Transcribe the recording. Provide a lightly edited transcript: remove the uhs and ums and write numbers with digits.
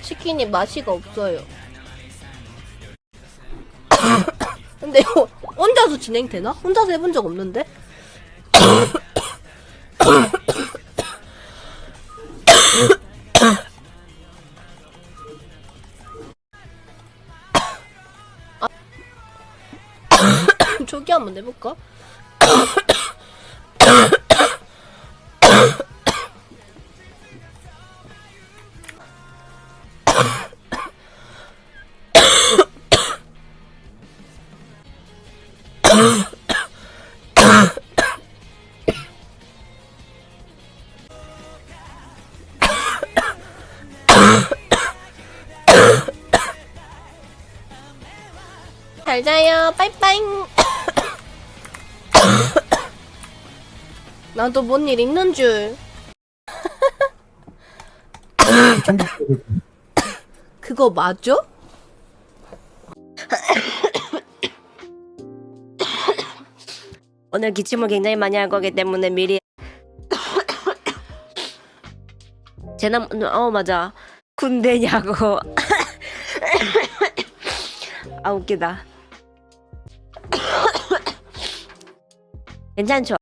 치킨이 맛이가 없어요. 근데 이거 혼자서 진행되나? 혼자서 해본 적 없는데? 저기 한번 해볼까? 잘 자요. 빠이빠이. 나도 뭔 일 있는 줄. 그거 맞아? 오늘 기침을 굉장히 많이 할 거기 때문에 미리 재난 맞아 군대냐고. 아 웃기다. 괜찮죠?